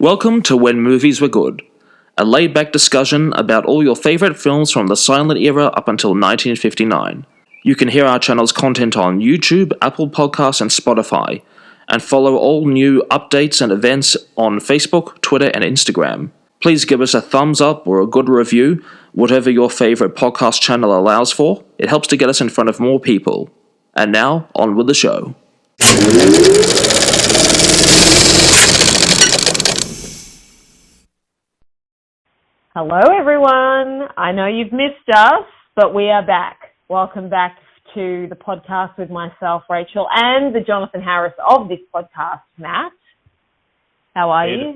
Welcome to When Movies Were Good, a laid-back discussion about all your favourite films from the silent era up until 1959. You can hear our channel's content on YouTube, Apple Podcasts and Spotify, and follow all new updates and events on Facebook, Twitter and Instagram. Please give us a thumbs up or a good review, whatever your favourite podcast channel allows for. It helps to get us in front of more people. And now, on with the show. Hello, everyone. I know you've missed us, but we are back. Welcome back to the podcast with myself, Rachel, and the Jonathan Harris of this podcast, Matt. How are you?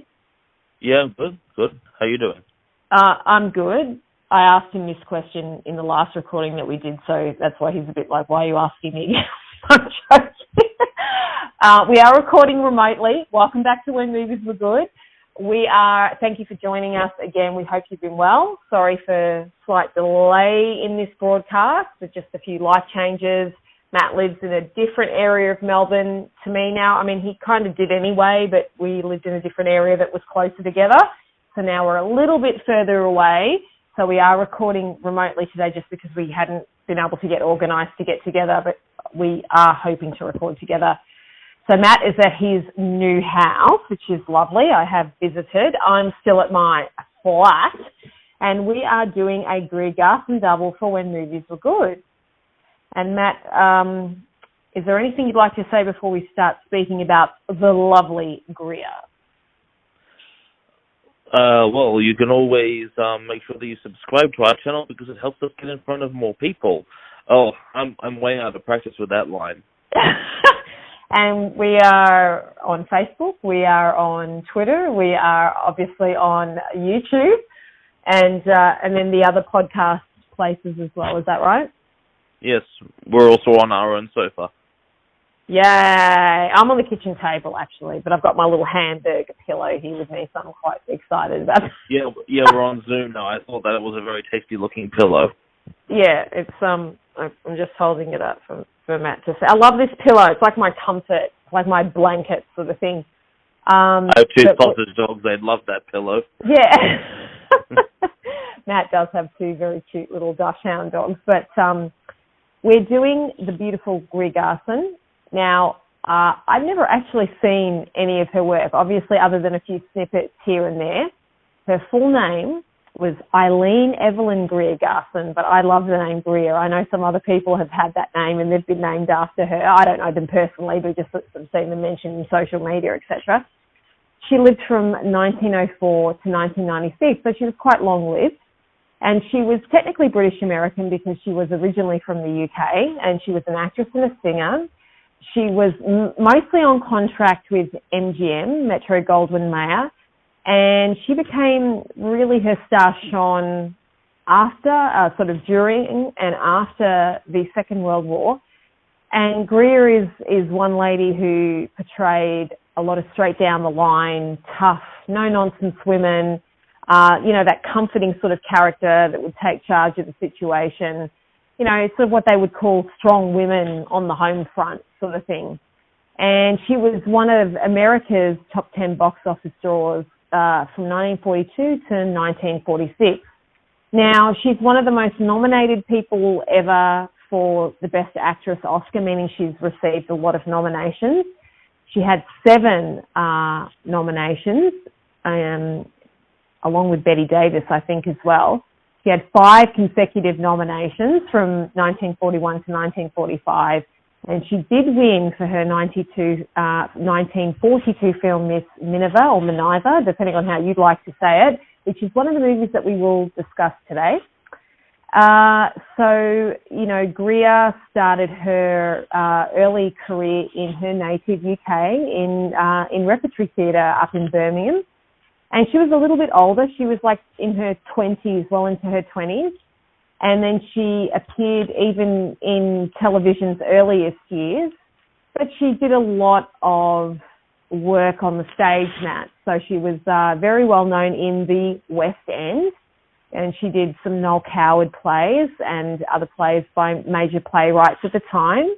Yeah, good. How you doing? I'm good. I asked him this question in the last recording that we did, so that's why he's a bit like, why are you asking me? I'm joking. We are recording remotely. Welcome back to When Movies Were Good. Thank you for joining us again. We hope you've been well. Sorry for slight delay in this broadcast, with just a few life changes. Matt lives in a different area of Melbourne to me now. I mean, he kind of did anyway, but we lived in a different area that was closer together. So now we're a little bit further away. So we are recording remotely today just because we hadn't been able to get organised to get together, but we are hoping to record together. So Matt is at his new house, which is lovely. I have visited. I'm still at my flat, and we are doing a Greer Garson double for When Movies Were Good. And Matt, is there anything you'd like to say before we start speaking about the lovely Greer? Well, you can always make sure that you subscribe to our channel because it helps us get in front of more people. Oh, I'm way out of practice with that line. And we are on Facebook, we are on Twitter, we are obviously on YouTube, and then the other podcast places as well. Is that right? Yes, we're also on our own sofa. Yay! I'm on the kitchen table actually, but I've got my little hamburger pillow here with me, so I'm quite excited about it. Yeah, we're on Zoom now. I thought that it was a very tasty looking pillow. Yeah, it's I'm just holding it up for Matt to say. I love this pillow. It's like my comfort, like my blanket sort of thing. I have two sausage dogs. They'd love that pillow. Yeah. Matt does have two very cute little Dachshund dogs. But we're doing the beautiful Greer Garson. Now, I've never actually seen any of her work, obviously, other than a few snippets here and there. Her full name was Eileen Evelyn Greer Garson, but I love the name Greer. I know some other people have had that name and they've been named after her. I don't know them personally, but just seen them mentioned in social media, etc. She lived from 1904 to 1996, so she was quite long-lived. And she was technically British-American because she was originally from the UK, and she was an actress and a singer. She was mostly on contract with MGM, Metro-Goldwyn-Mayer, and she became really, her star shone after, sort of during and after the Second World War. And Greer is one lady who portrayed a lot of straight down the line, tough, no-nonsense women, that comforting sort of character that would take charge of the situation, sort of what they would call strong women on the home front sort of thing. And she was one of America's top 10 box office draws from 1942 to 1946. Now, she's one of the most nominated people ever for the Best Actress Oscar, meaning she's received a lot of nominations. She had 7 nominations, along with Bette Davis, I think, as well. She had 5 consecutive nominations from 1941 to 1945. And she did win for her 1942 film Miss Miniver, or Miniver, depending on how you'd like to say it, which is one of the movies that we will discuss today. Greer started her early career in her native UK in repertory theatre up in Birmingham. And she was a little bit older. She was like in her 20s, well into her 20s. And then she appeared even in television's earliest years. But she did a lot of work on the stage, Matt. So she was very well known in the West End. And she did some Noel Coward plays and other plays by major playwrights at the time.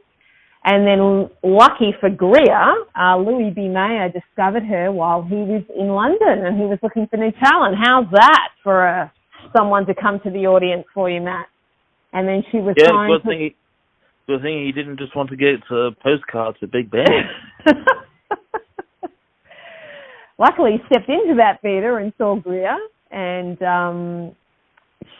And then, lucky for Greer, Louis B. Mayer discovered her while he was in London and he was looking for new talent. How's that for someone to come to the audience for you, Matt? And then she was good thing he didn't just want to get postcards to Big Ben. Luckily, he stepped into that theatre and saw Greer, and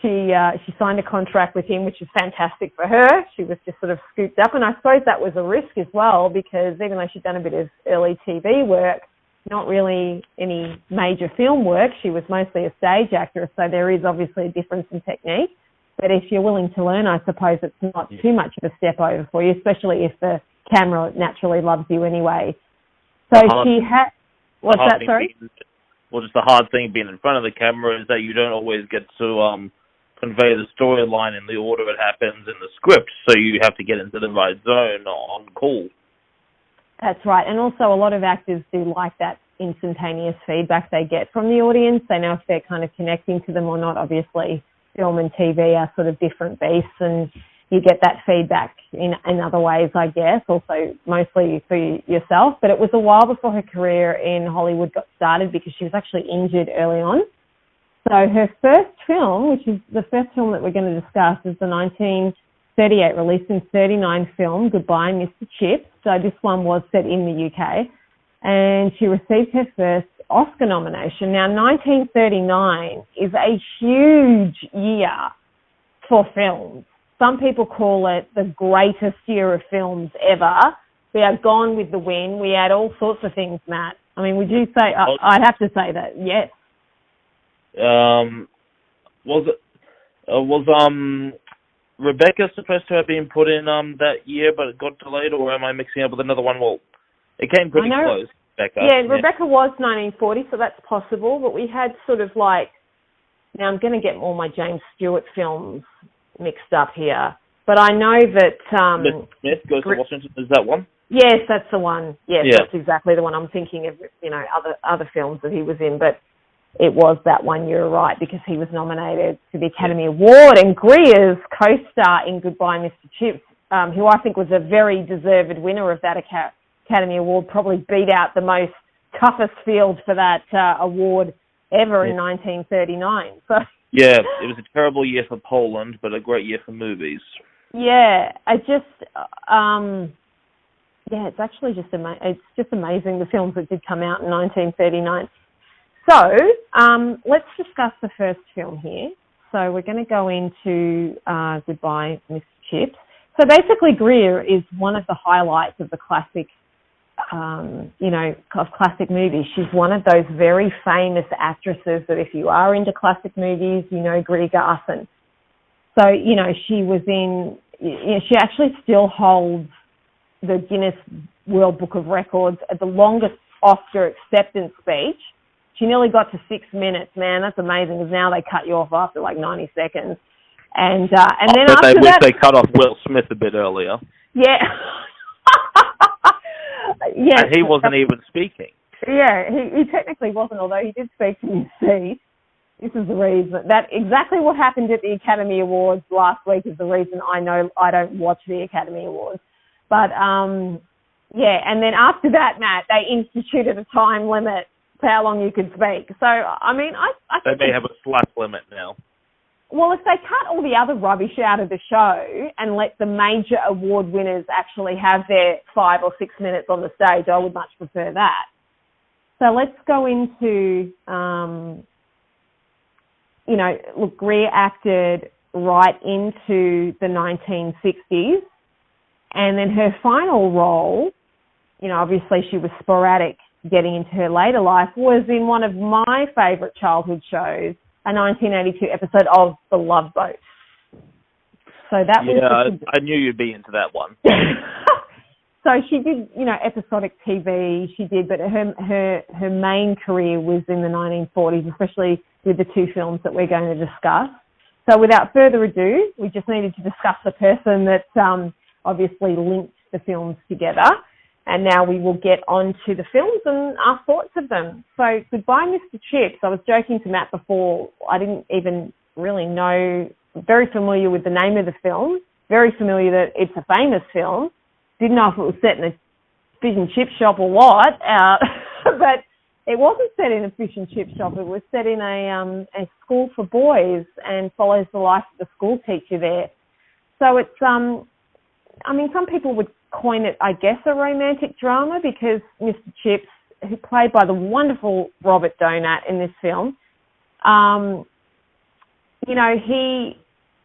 she signed a contract with him, which is fantastic for her. She was just sort of scooped up, and I suppose that was a risk as well, because even though she'd done a bit of early TV work, not really any major film work, she was mostly a stage actress, so there is obviously a difference in technique. But if you're willing to learn, I suppose it's not too much of a step over for you, especially if the camera naturally loves you anyway. So she had... What's that, sorry? Just the hard thing being in front of the camera is that you don't always get to convey the storyline in the order it happens in the script, so you have to get into the right zone on call. That's right, and also a lot of actors do like that instantaneous feedback they get from the audience. They know if they're kind of connecting to them or not. Obviously, film and TV are sort of different beasts, and you get that feedback in other ways, I guess, also mostly for yourself. But it was a while before her career in Hollywood got started because she was actually injured early on. So her first film, which is the first film that we're going to discuss, is the 1938, released in 1939 film, Goodbye, Mr. Chips. So this one was set in the UK. And she received her first Oscar nomination. Now, 1939 is a huge year for films. Some people call it the greatest year of films ever. We had Gone with the Wind. We had all sorts of things, Matt. I mean, would you say, I'd have to say that, yes. Was Rebecca supposed to have been put in that year, but it got delayed, or am I mixing up with another one? Well, it came pretty close, Rebecca. Yeah, Rebecca was 1940, so that's possible, but we had sort of like, now I'm going to get all my James Stewart films mixed up here, but I know that... Smith Goes to Washington, is that one? Yes, that's the one. Yes, yeah. That's exactly the one. I'm thinking of, other films that he was in, but it was that one, you're right, because he was nominated for the Academy Award, and Greer's co-star in Goodbye, Mr. Chips, who I think was a very deserved winner of that Academy Award, probably beat out the most toughest field for that award ever in 1939. So... Yeah, it was a terrible year for Poland, but a great year for movies. Yeah, it's actually just amazing the films that did come out in 1939. So let's discuss the first film here. So we're going to go into Goodbye, Mr. Chips. So basically, Greer is one of the highlights of the classic. Of classic movies. She's one of those very famous actresses that if you are into classic movies, you know Greer Garson. So, she was in, she actually still holds the Guinness World Book of Records at the longest Oscar acceptance speech. She nearly got to 6 minutes, man. That's amazing, because now they cut you off after like 90 seconds. And then after that... they cut off Will Smith a bit earlier. Yeah. Yes. And he wasn't even speaking. Yeah, he technically wasn't, although he did speak from his seat. This is the reason. That exactly what happened at the Academy Awards last week is the reason I know I don't watch the Academy Awards. But, and then after that, Matt, they instituted a time limit for how long you could speak. So, I mean, I think... They may have a slap limit now. Well, if they cut all the other rubbish out of the show and let the major award winners actually have their 5 or 6 minutes on the stage, I would much prefer that. So let's go into, look, Greer acted right into the 1960s. And then her final role, obviously she was sporadic getting into her later life, was in one of my favourite childhood shows, a 1982 episode of The Love Boat. So that was... Yeah, I knew you'd be into that one. So she did, episodic TV, she did, but her main career was in the 1940s, especially with the two films that we're going to discuss. So without further ado, we just needed to discuss the person that obviously linked the films together. And now we will get on to the films and our thoughts of them. So, Goodbye, Mr. Chips. I was joking to Matt before. I didn't even really know, very familiar with the name of the film, very familiar that it's a famous film. didn't know if it was set in a fish and chip shop or what, but it wasn't set in a fish and chip shop. It was set in a school for boys and follows the life of the school teacher there. So it's, I mean, some people would coin it, I guess, a romantic drama because Mr. Chips, who played by the wonderful Robert Doughnut in this film, you know,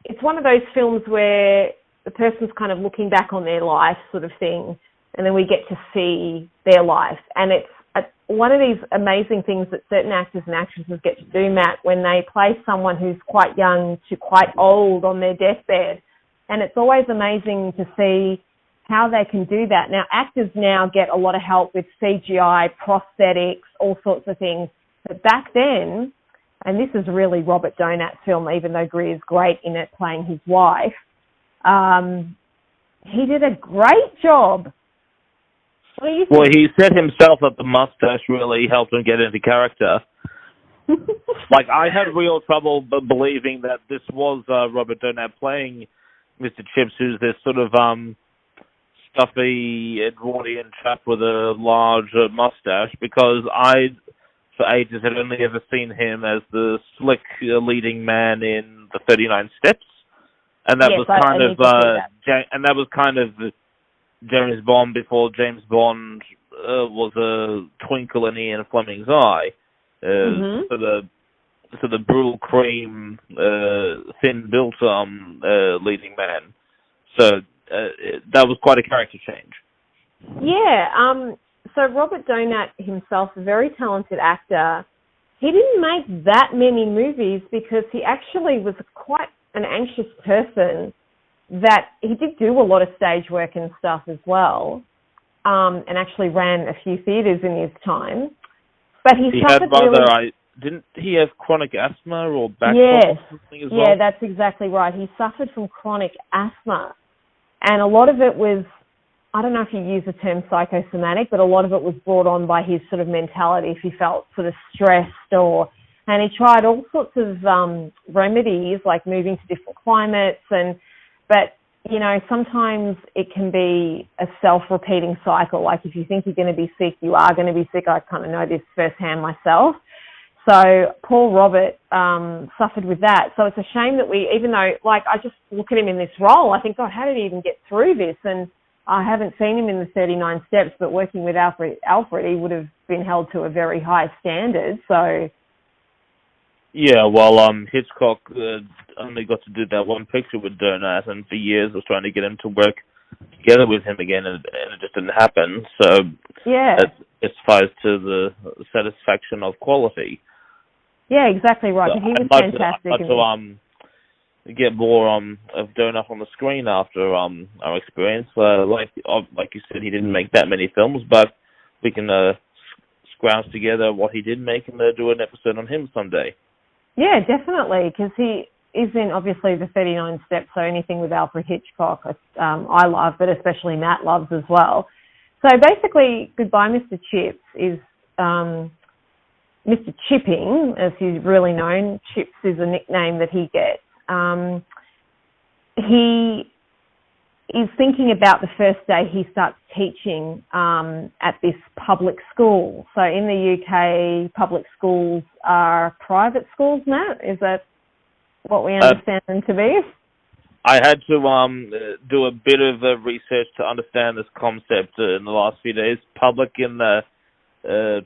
it's one of those films where the person's kind of looking back on their life sort of thing, and then we get to see their life. And it's one of these amazing things that certain actors and actresses get to do, Matt, when they play someone who's quite young to quite old on their deathbed. And it's always amazing to see how they can do that. Now, actors now get a lot of help with CGI, prosthetics, all sorts of things. But back then, and this is really Robert Doughnut's film, even though Greer's great in it playing his wife, he did a great job. What do you think? Well, he said himself that the mustache really helped him get into character. Like, I had real trouble believing that this was Robert Doughnut playing Mr. Chips, who's this sort of stuffy Edwardian chap with a large mustache, because I, for ages, had only ever seen him as the slick leading man in the 39 Steps, and that was kind of James Bond before James Bond was a twinkle in Ian Fleming's eye. So the brutal cream, thin-built leading man. So that was quite a character change. Yeah. So Robert Doughnut himself, a very talented actor, he didn't make that many movies because he actually was quite an anxious person, that he did do a lot of stage work and stuff as well, and actually ran a few theatres in his time. But he suffered didn't he have chronic asthma or back yes. or something as well? Yeah, that's exactly right. He suffered from chronic asthma, and a lot of it was, I don't know if you use the term psychosomatic, but a lot of it was brought on by his sort of mentality, if he felt sort of stressed and he tried all sorts of remedies, like moving to different climates, but, you know, sometimes it can be a self-repeating cycle. Like, if you think you're going to be sick, you are going to be sick. I kind of know this firsthand myself. So Paul Robert suffered with that. So it's a shame that even though, like, I just look at him in this role, I think, God, how did he even get through this? And I haven't seen him in the 39 Steps, but working with Alfred, he would have been held to a very high standard. So... Yeah, well, Hitchcock only got to do that one picture with Doughnut, and for years was trying to get him to work together with him again, and it just didn't happen. So yeah, it ties to the satisfaction of quality. Yeah, exactly right. So he was fantastic. I'd like to get more of Doughnut on the screen after our experience. Like you said, he didn't make that many films, but we can scrounge together what he did make and do an episode on him someday. Yeah, definitely, because he is in, obviously, the 39 Steps, so anything with Alfred Hitchcock I love, but especially Matt loves as well. So basically, Goodbye Mr. Chips is Mr. Chipping, as he's really known. Chips is a nickname that he gets. He is thinking about the first day he starts teaching at this public school. So in the UK, public schools are private schools, Matt? Is that what we understand them to be? I had to do a bit of research to understand this concept in the last few days. Public in the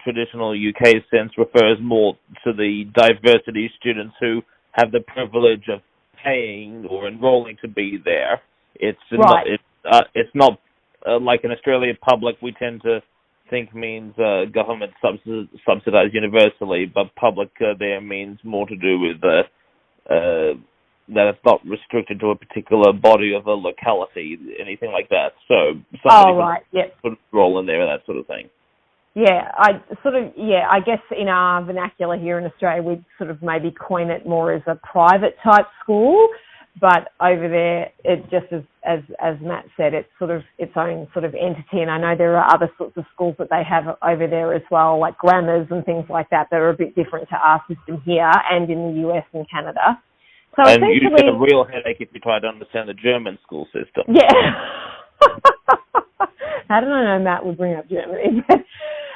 traditional UK sense refers more to the diversity students who have the privilege of paying or enrolling to be there. It's not like in Australia, public we tend to think means government subsidized universally, but public there means more to do with that it's not restricted to a particular body of a locality, anything like that. So somebody put a role in there, that sort of thing. Yeah, I guess in our vernacular here in Australia, we'd sort of maybe coin it more as a private type school. But over there, it just as Matt said, it's sort of its own sort of entity. And I know there are other sorts of schools that they have over there as well, like grammars and things like that are a bit different to our system here and in the US and Canada. So and you get a real headache if you try to understand the German school system. Yeah. How did I know Matt would bring up Germany?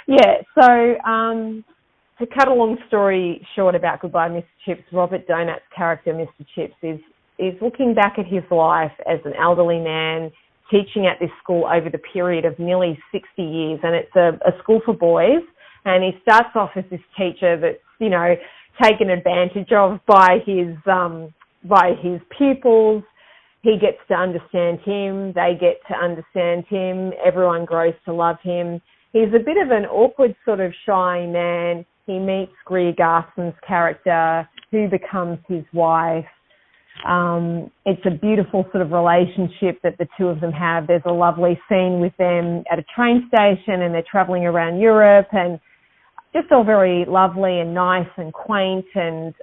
Yeah, so to cut a long story short about Goodbye Mr. Chips, Robert Doughnut's character, Mr. Chips, is looking back at his life as an elderly man teaching at this school over the period of nearly 60 years. And it's a school for boys. And he starts off as this teacher that's, you know, taken advantage of by his pupils. He gets to understand him. They get to understand him. Everyone grows to love him. He's a bit of an awkward sort of shy man. He meets Greer Garson's character, who becomes his wife. It's a beautiful sort of relationship that the two of them have. There's a lovely scene with them at a train station, and they're travelling around Europe, and just all very lovely and nice and quaint. And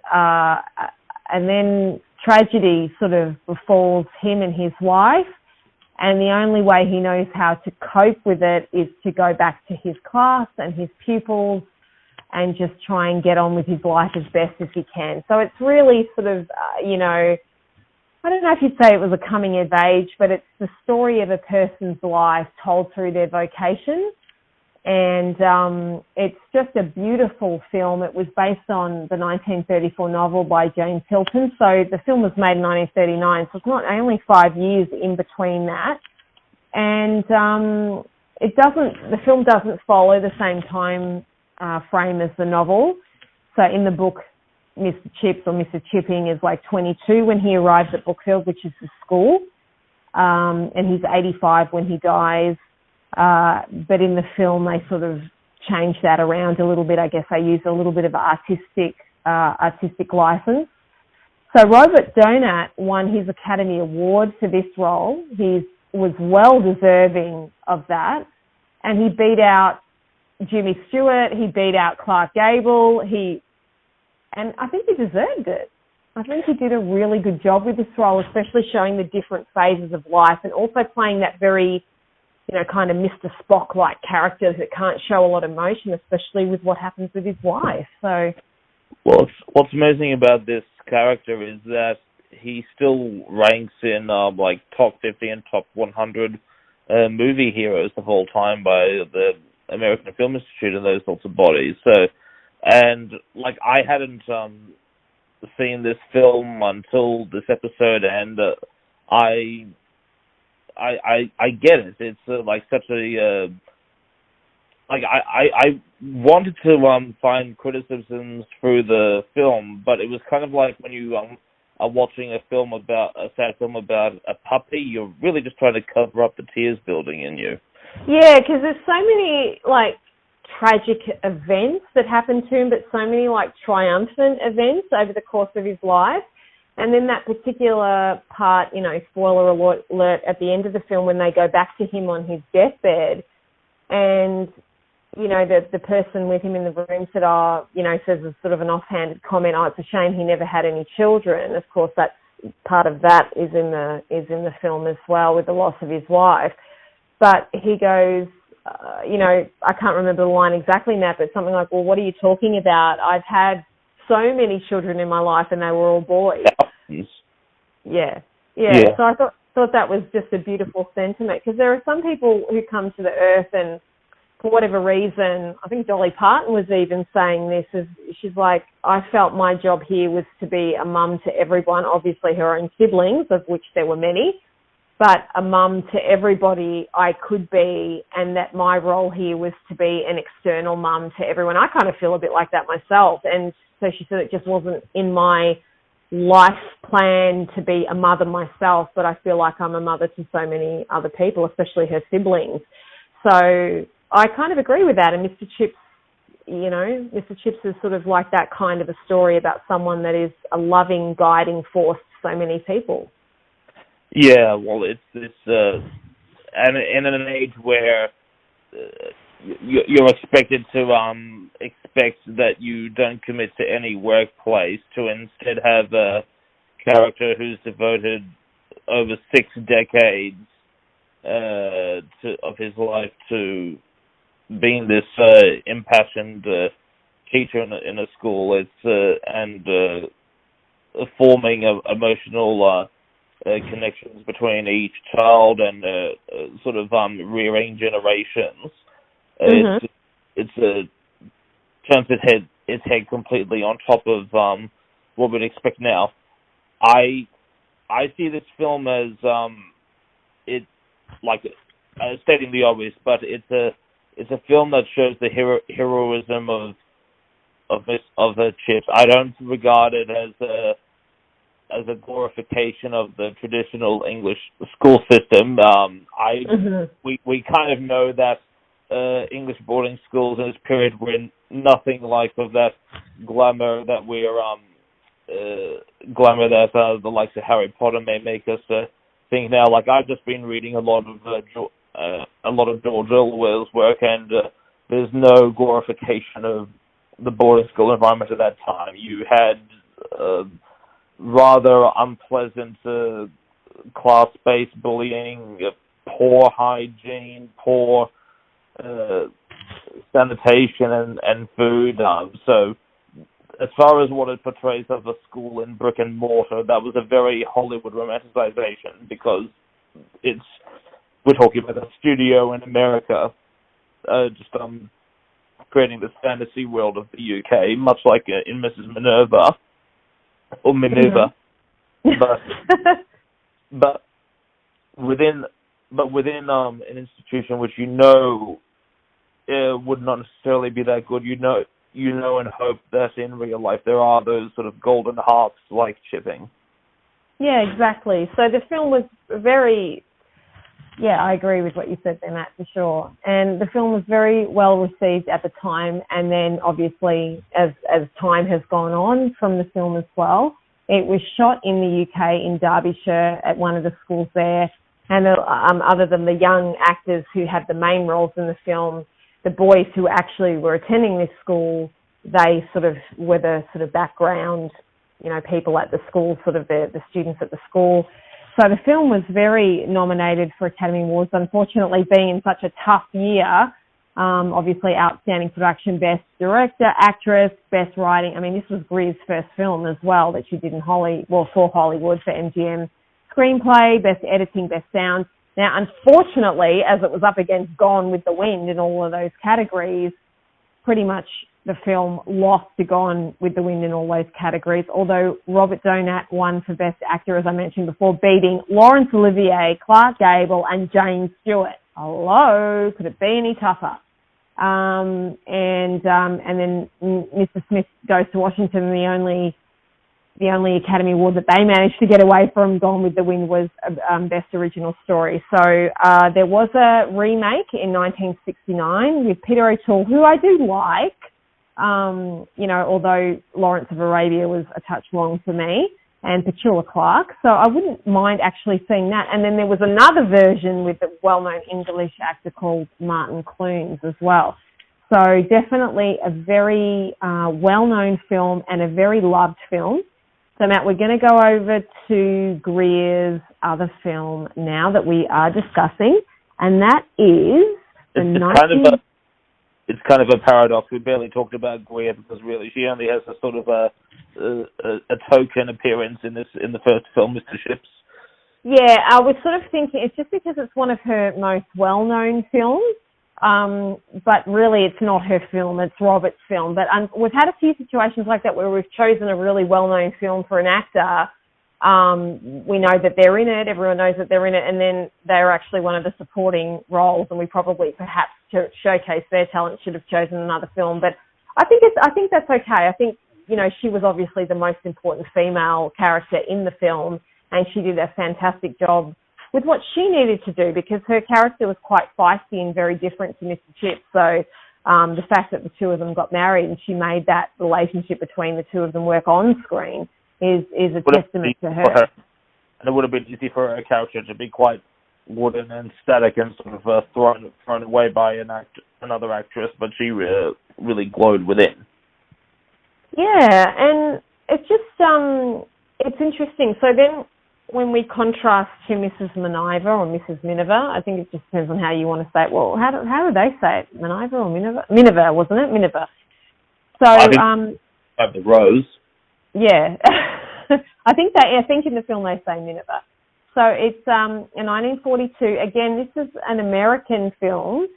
then tragedy sort of befalls him and his wife, and the only way he knows how to cope with it is to go back to his class and his pupils and just try and get on with his life as best as he can. So it's really sort of, you know, I don't know if you'd say it was a coming of age, but it's the story of a person's life told through their vocation. And it's just a beautiful film. It was based on the 1934 novel by James Hilton. So the film was made in 1939, so it's not only 5 years in between that. And the film doesn't follow the same time frame as the novel. So in the book, Mr. Chips or Mr. Chipping is like 22 when he arrives at Brookfield, which is the school. And he's 85 when he dies. But in the film, they sort of change that around a little bit. I guess they use a little bit of artistic license. So Robert Doughnut won his Academy Award for this role. He was well deserving of that. And he beat out Jimmy Stewart. He beat out Clark Gable. And I think he deserved it. I think he did a really good job with this role, especially showing the different phases of life and also playing that very, you know, kind of Mr. Spock-like character that can't show a lot of emotion, especially with what happens with his wife. So, well, what's amazing about this character is that he still ranks in like top 50 and top 100 movie heroes of all time by the American Film Institute and those sorts of bodies. So, and like I hadn't seen this film until this episode, and I get it. It's like such a like I wanted to find criticisms through the film, but it was kind of like when you are watching a sad film about a puppy, you're really just trying to cover up the tears building in you. Yeah, because there's so many like tragic events that happen to him, but so many like triumphant events over the course of his life. And then that particular part, you know, spoiler alert, at the end of the film when they go back to him on his deathbed, and, you know, the person with him in the room said, says a sort of an offhanded comment, it's a shame he never had any children. Of course, that's part of that is in the film as well, with the loss of his wife. But he goes, I can't remember the line exactly, Matt, but something like, well, what are you talking about? I've had so many children in my life and they were all boys. Yeah. So I thought that was just a beautiful sentiment, because there are some people who come to the earth and for whatever reason, I think Dolly Parton was even saying this, she's like, I felt my job here was to be a mum to everyone, obviously her own siblings, of which there were many, but a mum to everybody I could be, and that my role here was to be an external mum to everyone. I kind of feel a bit like that myself, and so she said it just wasn't in my life plan to be a mother myself, but I feel like I'm a mother to so many other people, especially her siblings. So I kind of agree with that. And Mr. Chips, Mr. Chips is sort of like that kind of a story about someone that is a loving, guiding force to so many people. Yeah, well, it's and in an age where you're expected to expect that you don't commit to any workplace, to instead have a character who's devoted over 6 decades of his life to being this impassioned teacher in a school. It's and forming emotional connections between each child and sort of rearrange generations. Mm-hmm. It's turns its head completely on top of what we'd expect now. I see this film as stating the obvious, but it's a film that shows the heroism of the Chips. I don't regard it as a glorification of the traditional English school system. We kind of know that English boarding schools in this period were nothing like of that glamour that the likes of Harry Potter may make us think now. Like, I've just been reading a lot of George Orwell's work, and there's no glorification of the boarding school environment at that time. You had rather unpleasant class-based bullying, poor hygiene, poor sanitation and food. So as far as what it portrays of a school in brick and mortar, that was a very Hollywood romanticization, because we're talking about a studio in America, creating this fantasy world of the UK, much like in Mrs Minerva, or Miniver. Mm-hmm. but within an institution which would not necessarily be that good, you know and hope that in real life there are those sort of golden hearts like Chipping. Yeah, exactly. So the film was very, I agree with what you said there, Matt, for sure. And the film was very well received at the time, and then obviously as time has gone on from the film as well. It was shot in the UK, in Derbyshire, at one of the schools there. And other than the young actors who had the main roles in the film, the boys who actually were attending this school, they sort of were the sort of background, people at the school, sort of the students at the school. So the film was very nominated for Academy Awards. Unfortunately, being in such a tough year, obviously outstanding production, best director, actress, best writing. I mean, this was Greer's first film as well that she did for Hollywood, for MGM. Screenplay, best editing, best sound. Now, unfortunately, as it was up against Gone with the Wind in all of those categories, pretty much the film lost to Gone with the Wind in all those categories, although Robert Doughnut won for best actor, as I mentioned before, beating Laurence Olivier, Clark Gable, and James Stewart. Hello, could it be any tougher? And then Mr. Smith Goes to Washington, the only Academy Award that they managed to get away from Gone with the Wind was Best Original Story. So there was a remake in 1969 with Peter O'Toole, who I do like, although Lawrence of Arabia was a touch long for me, and Petula Clark. So I wouldn't mind actually seeing that. And then there was another version with the well-known English actor called Martin Clunes as well. So definitely a very well-known film and a very loved film. So, Matt, we're going to go over to Greer's other film now that we are discussing, and that is It's kind of a paradox. We barely talked about Greer because really she only has a sort of a token appearance in the first film, Mr. Chips. Yeah, I was sort of thinking it's just because it's one of her most well-known films. But really it's not her film, it's Robert's film. But we've had a few situations like that where we've chosen a really well-known film for an actor. We know that they're in it, everyone knows that they're in it, and then they're actually one of the supporting roles, and we probably perhaps to showcase their talent should have chosen another film. But I think that's okay. I think, she was obviously the most important female character in the film, and she did a fantastic job with what she needed to do, because her character was quite feisty and very different to Mr. Chips. So the fact that the two of them got married and she made that relationship between the two of them work on screen is a testament to her. And it would have been easy for her character to be quite wooden and static and sort of thrown away by another actress, but she really glowed within. Yeah, and it's just it's interesting. So then, when we contrast to Mrs. Miniver or Mrs. Miniver, I think it just depends on how you want to say it. Well, how do they say it? Miniver or Miniver? Miniver, wasn't it? Miniver. So have the rose. Yeah, I think in the film they say Miniver. So it's in 1942. Again, this is an American film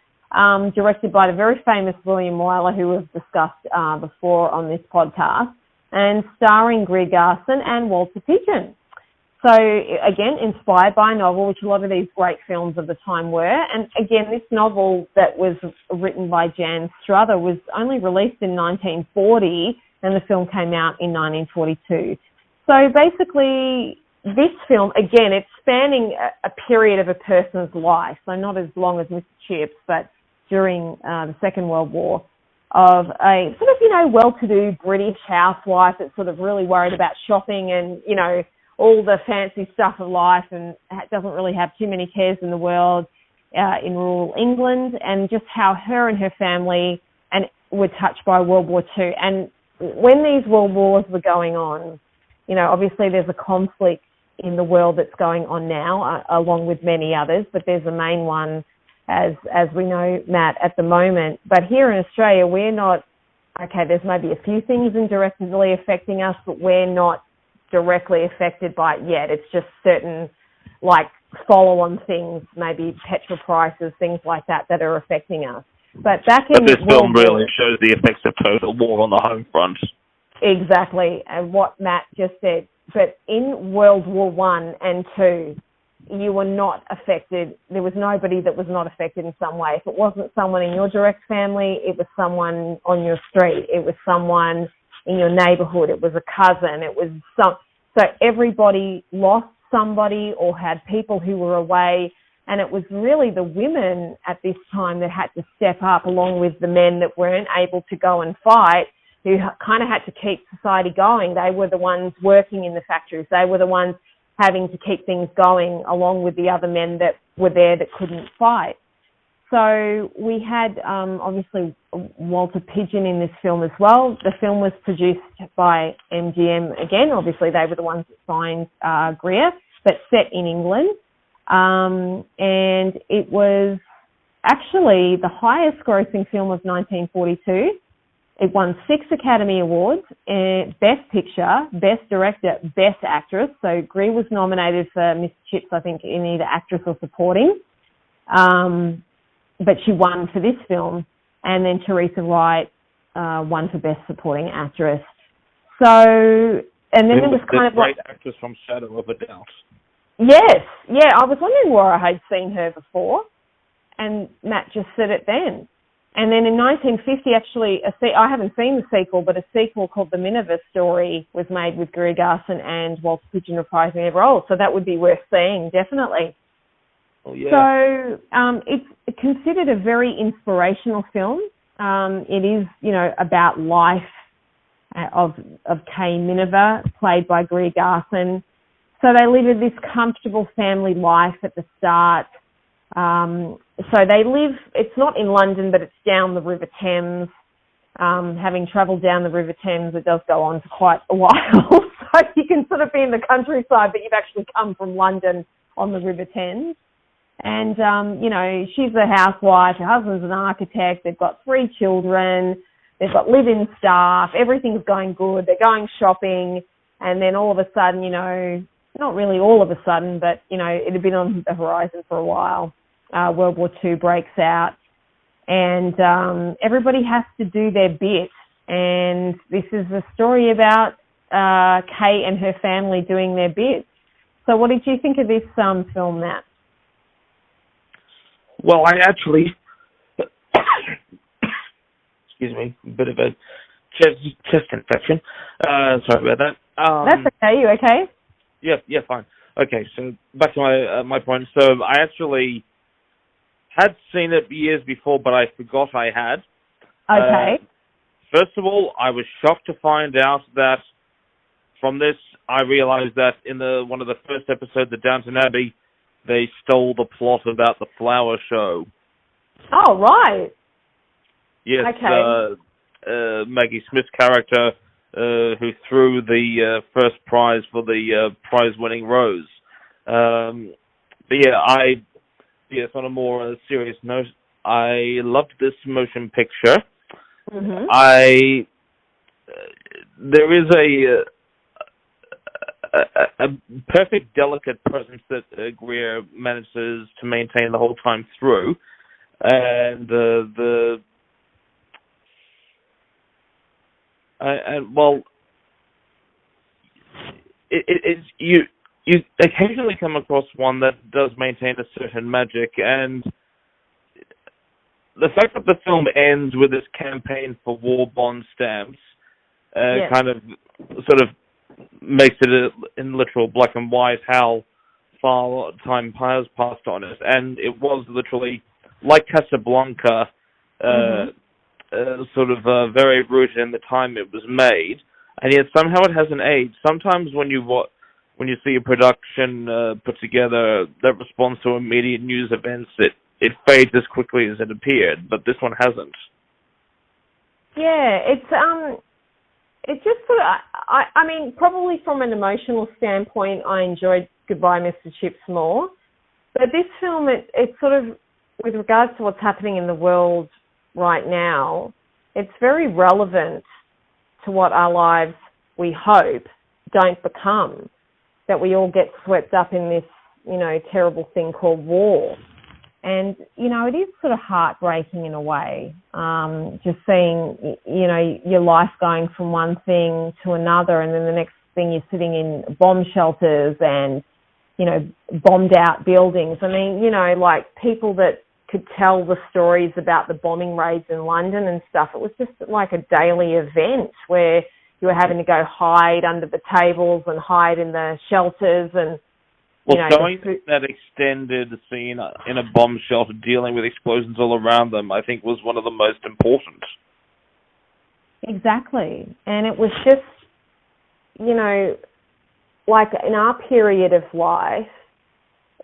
directed by the very famous William Wyler, who we've discussed before on this podcast, and starring Greer Garson and Walter Pidgeon. So, again, inspired by a novel, which a lot of these great films of the time were. And, again, this novel that was written by Jan Struther was only released in 1940, and the film came out in 1942. So, basically, this film, again, it's spanning a period of a person's life, so not as long as Mr. Chips, but during the Second World War, of a sort of, well-to-do British housewife that's sort of really worried about shopping and, all the fancy stuff of life and doesn't really have too many cares in the world in rural England, and just how her and her family were touched by World War II. And when these world wars were going on, obviously there's a conflict in the world that's going on now, along with many others, but there's a main one, as we know, Matt, at the moment. But here in Australia, we're not, there's maybe a few things indirectly affecting us, but we're not directly affected by it yet. It's just certain, follow-on things, maybe petrol prices, things like that are affecting us. But this film really shows the effects of total war on the home front. Exactly, and what Matt just said. But in World War I and II, you were not affected. There was nobody that was not affected in some way. If it wasn't someone in your direct family, it was someone on your street. It was someone in your neighbourhood. It was a cousin. It was so everybody lost somebody or had people who were away, and it was really the women at this time that had to step up, along with the men that weren't able to go and fight, who kind of had to keep society going. They were the ones working in the factories. They were the ones having to keep things going, along with the other men that were there that couldn't fight. So we had, obviously, Walter Pidgeon in this film as well. The film was produced by MGM again. Obviously, they were the ones that signed Greer, but set in England. And it was actually the highest grossing film of 1942. It won 6 Academy Awards, Best Picture, Best Director, Best Actress. So Greer was nominated for Miss Chips, I think, in either actress or supporting. But she won for this film. And then Teresa Wright won for Best Supporting Actress. So, and then there was kind of great actress from Shadow of a Doubt. Yes, yeah. I was wondering where I had seen her before, and Matt just said it then. And then in 1950, actually, I haven't seen the sequel, but a sequel called The Miniver Story was made with Greer Garson and Walter Pidgeon reprising their role. So that would be worth seeing, definitely. Oh, yeah. So it's considered a very inspirational film. It is, about life of Kay Miniver, played by Greer Garson. So they live this comfortable family life at the start. So they live, it's not in London, but it's down the River Thames. Having travelled down the River Thames, it does go on for quite a while. So you can sort of be in the countryside, but you've actually come from London on the River Thames. And, she's a housewife, her husband's an architect, they've got 3 children, they've got live-in staff, everything's going good, they're going shopping, and then all of a sudden, not really all of a sudden, but, it had been on the horizon for a while. World War II breaks out, and everybody has to do their bit. And this is a story about Kay and her family doing their bit. So what did you think of this film, Matt? Well, I actually, excuse me, a bit of a chest infection. Sorry about that. That's okay. You okay? Yeah, fine. Okay, so back to my point. So I actually had seen it years before, but I forgot I had. Okay. First of all, I was shocked to find out that from this, I realized that in one of the first episodes of Downton Abbey, they stole the plot about the flower show. Oh, right. Yes. Okay. Maggie Smith's character, who threw the first prize for the prize-winning rose. But yeah, on a more serious note, I loved this motion picture. Mm-hmm. There is a perfect, delicate presence that Greer manages to maintain the whole time through, and you occasionally come across one that does maintain a certain magic, and the fact that the film ends with this campaign for war bond stamps kind of sort of makes it in literal black and white how far time has passed on it. And it was literally, like Casablanca, sort of very rooted in the time it was made, and yet somehow it hasn't aged. Sometimes when you see a production put together that responds to immediate news events, it fades as quickly as it appeared, but this one hasn't. Yeah, it just sort of, I mean, probably from an emotional standpoint, I enjoyed Goodbye, Mr. Chips more. But this film, it sort of, with regards to what's happening in the world right now, it's very relevant to what our lives, we hope, don't become. That we all get swept up in this, terrible thing called war. And, it is sort of heartbreaking in a way, just seeing, your life going from one thing to another, and then the next thing you're sitting in bomb shelters and, bombed out buildings. I mean, like people that could tell the stories about the bombing raids in London and stuff. It was just like a daily event where you were having to go hide under the tables and hide in the shelters and, showing that extended scene in a bomb shelter dealing with explosions all around them, I think, was one of the most important. Exactly. And it was just, like in our period of life,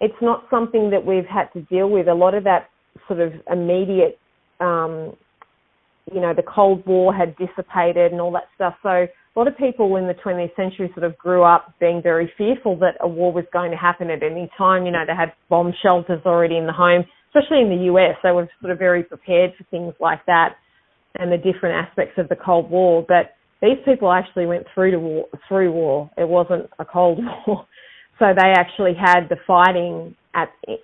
it's not something that we've had to deal with. A lot of that sort of immediate, the Cold War had dissipated and all that stuff. So a lot of people in the 20th century sort of grew up being very fearful that a war was going to happen at any time. They had bomb shelters already in the home, especially in the US. They were sort of very prepared for things like that and the different aspects of the Cold War. But these people actually went through war. It wasn't a Cold War. So they actually had the fighting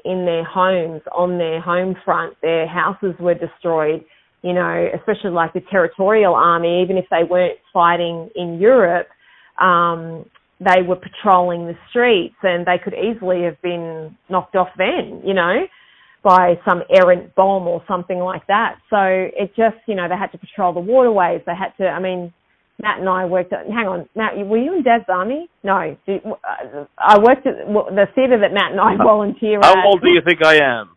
in their homes, on their home front. Their houses were destroyed. Especially like the territorial army, even if they weren't fighting in Europe, they were patrolling the streets and they could easily have been knocked off then, by some errant bomb or something like that. So it just, they had to patrol the waterways. They had to, Matt and I worked at, hang on, Matt, were you in Dad's Army? No. I worked at the theatre that Matt and I volunteer at. How old do you think I am?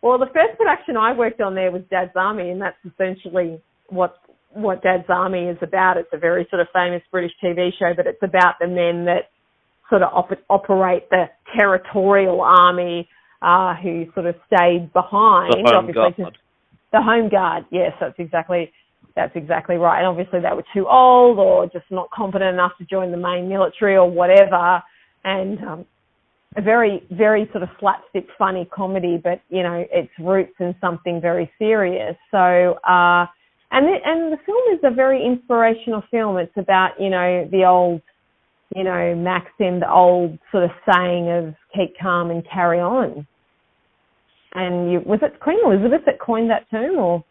Well, the first production I worked on there was Dad's Army, and that's essentially what Dad's Army is about. It's a very sort of famous British TV show, but it's about the men that sort of operate the territorial army who sort of stayed behind. The Home Guard, yes, that's exactly right. And obviously they were too old or just not competent enough to join the main military or whatever. And a very, very sort of slapstick funny comedy, but, its roots in something very serious. So, and the film is a very inspirational film. It's about, the old, maxim, the old sort of saying of keep calm and carry on. And was it Queen Elizabeth that coined that term, or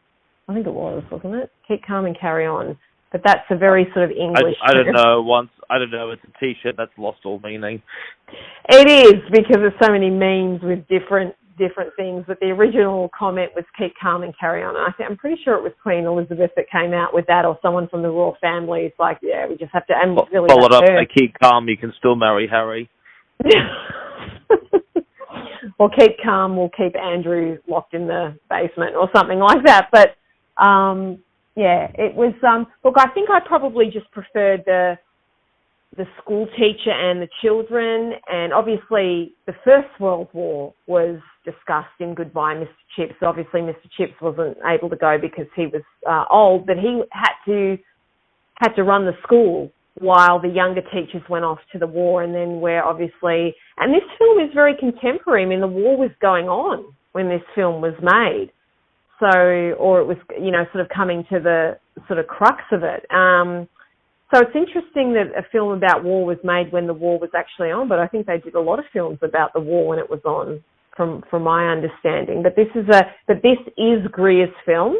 I think it was, wasn't it? Keep calm and carry on. But that's a very sort of English I don't know. It's a T-shirt that's lost all meaning. It is, because there's so many memes with different things. But the original comment was keep calm and carry on. And I'm pretty sure it was Queen Elizabeth that came out with that, or someone from the royal family. It's like, yeah, we just have to. And really follow it up and keep calm. You can still marry Harry. Or keep calm. We'll keep Andrew locked in the basement or something like that. But yeah, it was. Look, I think I probably just preferred the school teacher and the children, and obviously the First World War was discussed in Goodbye, Mr. Chips. Obviously, Mr. Chips wasn't able to go because he was old, but he had to run the school while the younger teachers went off to the war. And then we're obviously, and this film is very contemporary. I mean, the war was going on when this film was made. So, or it was, sort of coming to the sort of crux of it. So it's interesting that a film about war was made when the war was actually on, but I think they did a lot of films about the war when it was on, from my understanding. But this is Greer's film,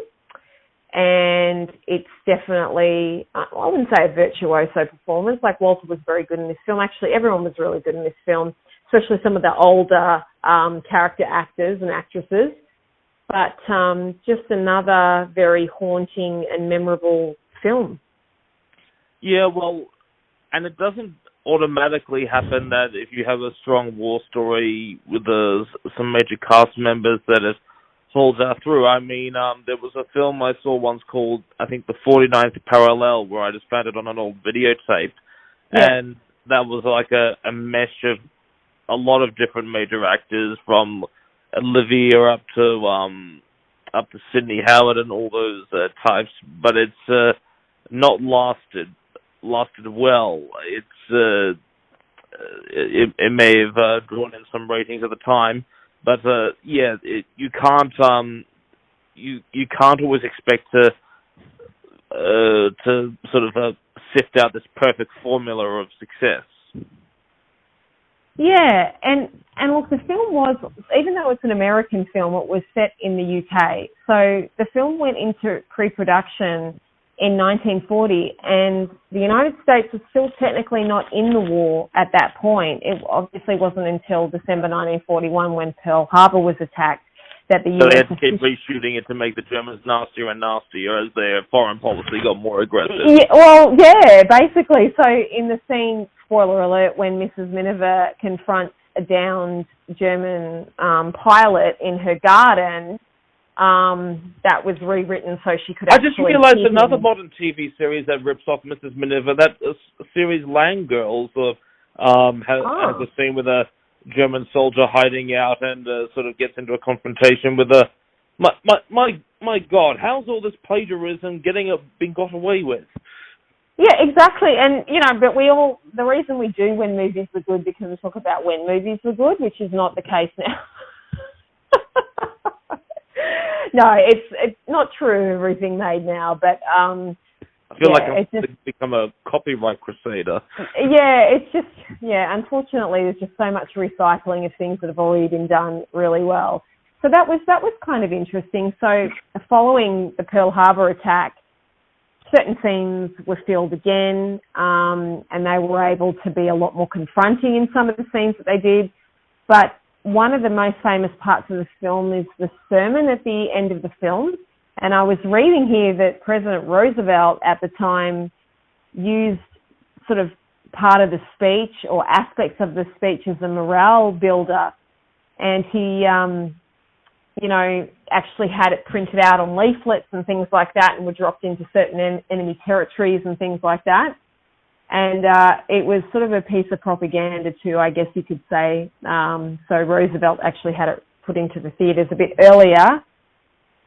and it's definitely, I wouldn't say a virtuoso performance. Like, Walter was very good in this film. Actually, everyone was really good in this film, especially some of the older character actors and actresses. But just another very haunting and memorable film. Yeah, well, and it doesn't automatically happen that if you have a strong war story with some major cast members that it holds out through. I mean, there was a film I saw once called, I think, The 49th Parallel, where I just found it on an old videotape, and that was like a mesh of a lot of different major actors, from Olivia up to Sidney Howard and all those types, but it's not lasted well. It may have drawn in some ratings at the time, but you can't always expect to sort of sift out this perfect formula of success. Yeah, and look, the film was, even though it's an American film, it was set in the UK. So the film went into pre-production in 1940, and the United States was still technically not in the war at that point. It obviously wasn't until December 1941, when Pearl Harbor was attacked, that the US... So they had to keep reshooting it to make the Germans nastier and nastier as their foreign policy got more aggressive. Yeah, basically. So in the scene, spoiler alert, when Mrs Miniver confronts a downed German pilot in her garden, that was rewritten so she could actually... I just realised another modern TV series that rips off Mrs Miniver, that series Land Girls, has a scene with a German soldier hiding out and sort of gets into a confrontation with a... My God, how's all this plagiarism being got away with? Yeah, exactly. And, but the reason we do when movies were good, because we talk about when movies were good, which is not the case now. No, it's not true, everything made now, but... I feel like it's become a copyright crusader. Yeah, it's just, unfortunately, there's just so much recycling of things that have already been done really well. So that was kind of interesting. So following the Pearl Harbor attack, certain scenes were filmed again, and they were able to be a lot more confronting in some of the scenes that they did. But one of the most famous parts of the film is the sermon at the end of the film. And I was reading here that President Roosevelt at the time used sort of part of the speech or aspects of the speech as a morale builder. And he, actually had it printed out on leaflets and things like that, and were dropped into certain enemy territories and things like that. And it was sort of a piece of propaganda too, I guess you could say. So Roosevelt actually had it put into the theatres a bit earlier.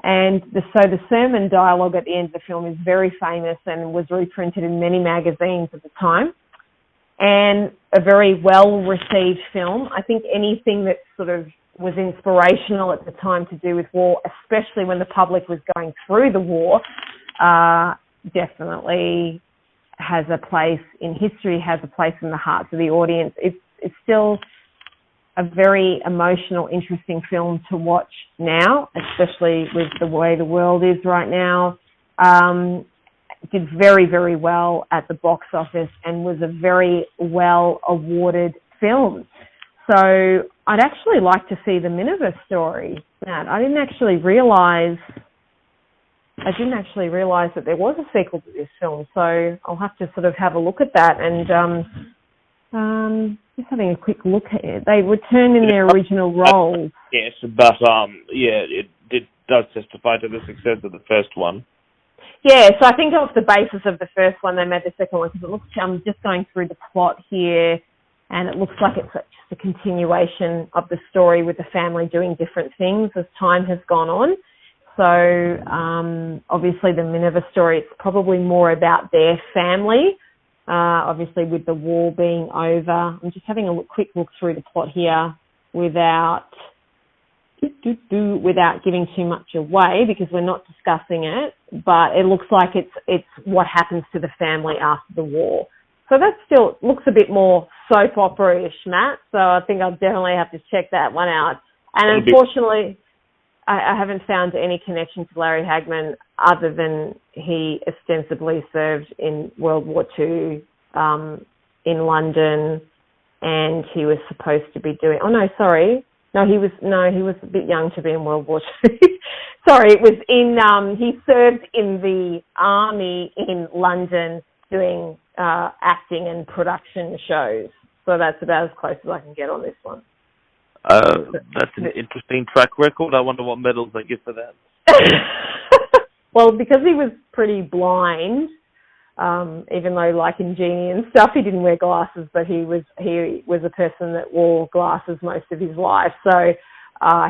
And so the sermon dialogue at the end of the film is very famous and was reprinted in many magazines at the time. And a very well-received film. I think anything that sort of was inspirational at the time to do with war, especially when the public was going through the war, definitely has a place in history, has a place in the hearts of the audience. It's still a very emotional, interesting film to watch now, especially with the way the world is right now. Did very, very well at the box office and was a very well-awarded film. So I'd actually like to see the Miniver story, Matt. I didn't actually realise that there was a sequel to this film, so I'll have to sort of have a look at that. And just having a quick look at it, they returned in their original roles. Yes, but it does testify to the success of the first one. Yeah, so I think off the basis of the first one, they made the second one, because it looks, I'm just going through the plot here, and it looks like it's just a continuation of the story with the family doing different things as time has gone on. So obviously the Miniver story, it's probably more about their family, obviously with the war being over. I'm just having a quick look through the plot here without without giving too much away because we're not discussing it, but it looks like it's what happens to the family after the war. So that still looks a bit more soap opera-ish, Matt. So I think I'll definitely have to check that one out. And unfortunately, I haven't found any connection to Larry Hagman other than he ostensibly served in World War II in London, and he was supposed to be doing. He was a bit young to be in World War II. Sorry, it was he served in the army in London doing acting and production shows. So that's about as close as I can get on this one. That's an interesting track record. I wonder what medals they give for that. Well, because he was pretty blind, even though like in Genie and stuff, he didn't wear glasses, but he was a person that wore glasses most of his life. So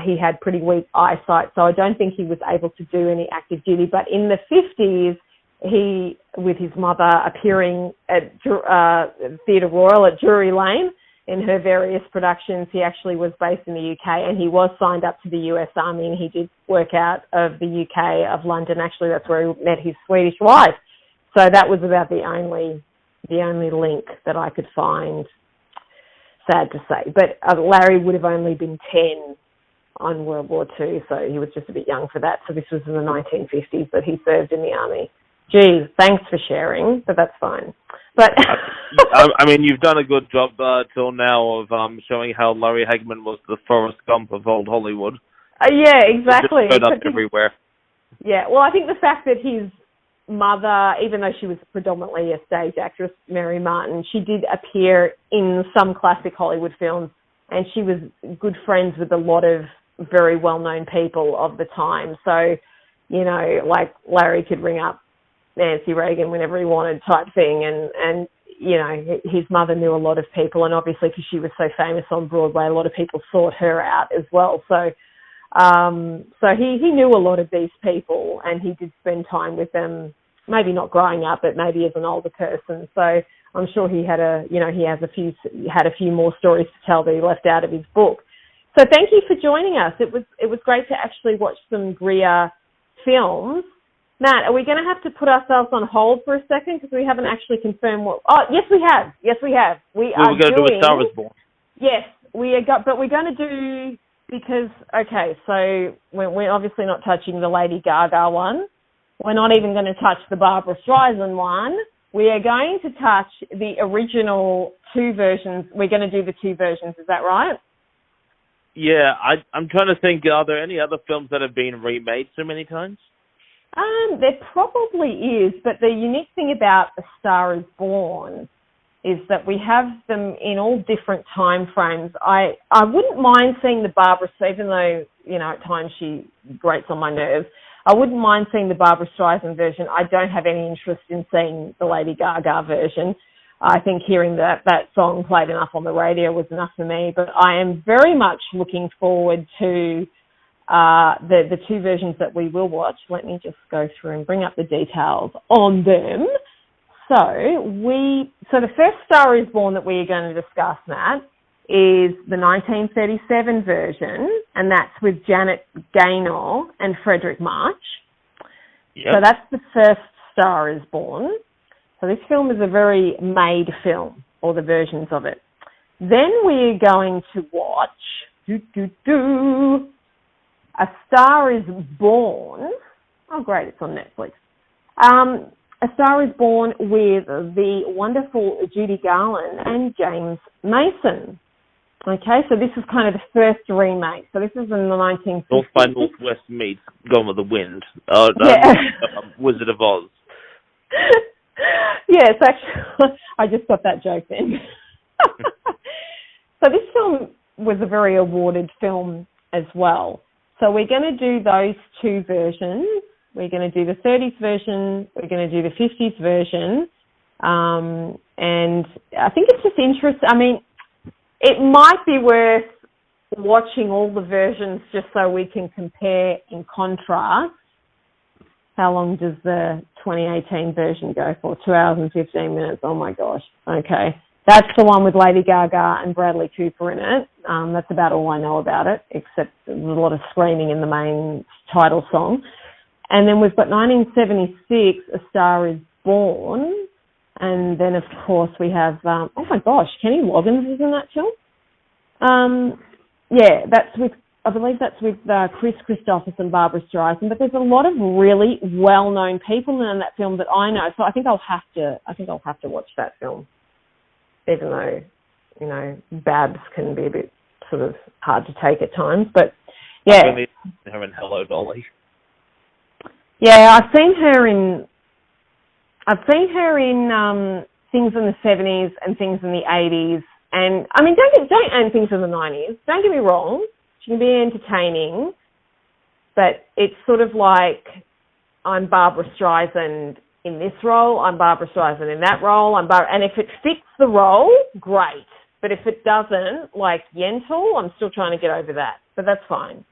he had pretty weak eyesight. So I don't think he was able to do any active duty. But in the 50s, he, with his mother, appearing at Theatre Royal at Drury Lane in her various productions. He actually was based in the UK, and he was signed up to the US Army, and he did work out of the UK, of London. Actually, that's where he met his Swedish wife. So that was about the only link that I could find, sad to say. But Larry would have only been 10 on World War II, so he was just a bit young for that. So this was in the 1950s that he served in the army. Gee, thanks for sharing, but that's fine. But I mean, you've done a good job till now of showing how Larry Hagman was the Forrest Gump of old Hollywood. Yeah, exactly. Just showed up everywhere. Yeah, well, I think the fact that his mother, even though she was predominantly a stage actress, Mary Martin, she did appear in some classic Hollywood films, and she was good friends with a lot of very well-known people of the time. So, you know, like Larry could ring up Nancy Reagan whenever he wanted type thing, and you know, his mother knew a lot of people, and obviously because she was so famous on Broadway, a lot of people sought her out as well. So he knew a lot of these people, and he did spend time with them, maybe not growing up, but maybe as an older person. So I'm sure he had a few more stories to tell that he left out of his book. So thank you for joining us. It was great to actually watch some Greer films. Matt, are we going to have to put ourselves on hold for a second because we haven't actually confirmed what? Oh, yes, we have. We're going to do A Star Is Born. Yes, but we're going to do, because, okay, so we're obviously not touching the Lady Gaga one. We're not even going to touch the Barbara Streisand one. We are going to touch the original two versions. We're going to do the two versions. Is that right? Yeah, I'm trying to think, are there any other films that have been remade so many times? There probably is, but the unique thing about A Star Is Born is that we have them in all different time frames. I wouldn't mind seeing the Barbara, even though, you know, at times she grates on my nerves, I wouldn't mind seeing the Barbara Streisand version. I don't have any interest in seeing the Lady Gaga version. I think hearing that song played enough on the radio was enough for me, but I am very much looking forward to the two versions that we will watch. Let me just go through and bring up the details on them. So the first Star Is Born that we are going to discuss, Matt, is the 1937 version, and that's with Janet Gaynor and Frederick March. Yep. So that's the first Star Is Born. So this film is a very made film, or the versions of it. Then we're going to watch A Star Is Born. Oh, great, it's on Netflix. A Star Is Born with the wonderful Judy Garland and James Mason. Okay, so this is kind of the first remake. So this is in the 1950s. North by Northwest meets Gone with the Wind. Wizard of Oz. Yes, actually, I just got that joke then. So this film was a very awarded film as well. So we're going to do those two versions. We're going to do the 30s version. We're going to do the 50s version. And I think it's just interesting. I mean, it might be worth watching all the versions just so we can compare and contrast. How long does the 2018 version go for? 2 hours and 15 minutes. Oh, my gosh. Okay. That's the one with Lady Gaga and Bradley Cooper in it. That's about all I know about it, except there's a lot of screaming in the main title song. And then we've got 1976, A Star Is Born. And then, of course, we have, oh my gosh, Kenny Loggins is in that film. Yeah, I believe that's with Chris Christopher and Barbara Streisand. But there's a lot of really well-known people in that film that I know. So I think I'll have to watch that film, even though, you know, Babs can be a bit sort of hard to take at times. But yeah, her in Hello Dolly. Yeah, I've seen her in things in the 70s and things in the 80s, and I mean, and things in the 90s. Don't get me wrong, she can be entertaining, but it's sort of like I'm Barbara Streisand in this role, I'm Barbara Streisand in that role, and if it fits the role, great. But if it doesn't, like Yentl, I'm still trying to get over that, but that's fine.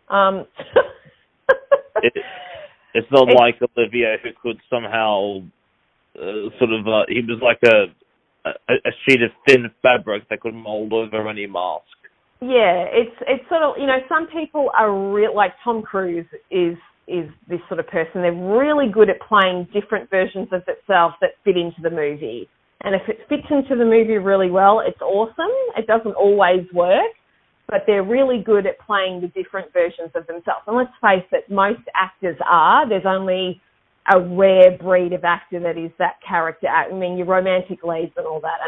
It's not like Olivia, who could somehow he was like a sheet of thin fabric that could mold over any mask. Yeah, it's sort of, you know, some people are real, like Tom Cruise is this sort of person. They're really good at playing different versions of themselves that fit into the movie. And if it fits into the movie really well, it's awesome. It doesn't always work, but they're really good at playing the different versions of themselves. And let's face it, most actors are. There's only a rare breed of actor that is that character. I mean, your romantic leads and all that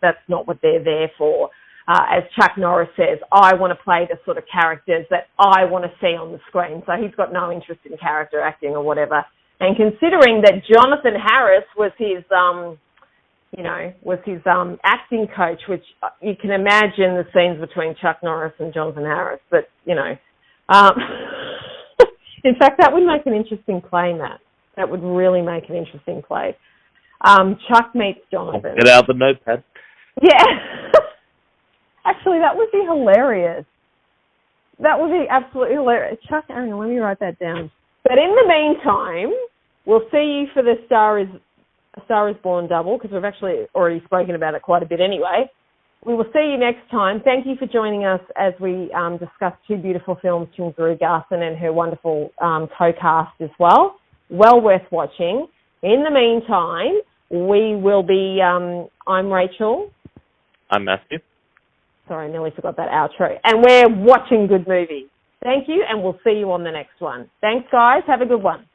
that's not what they're there for. As Chuck Norris says, I want to play the sort of characters that I want to see on the screen. So he's got no interest in character acting or whatever. And considering that Jonathan Harris was his acting coach, which you can imagine the scenes between Chuck Norris and Jonathan Harris. But, you know, in fact, that would make an interesting play, Matt. That would really make an interesting play. Chuck meets Jonathan. Get out the notepad. Yeah. Actually, that would be hilarious. That would be absolutely hilarious. Chuck, hang on, let me write that down. But in the meantime, we'll see you for the Star is Born double, because we've actually already spoken about it quite a bit anyway. We will see you next time. Thank you for joining us as we discuss two beautiful films from Greer Garson and her wonderful co-cast as well. Well worth watching. In the meantime, we will be, I'm Rachel. I'm Matthew. Sorry, I nearly forgot that outro. And we're watching good movies. Thank you, and we'll see you on the next one. Thanks, guys. Have a good one.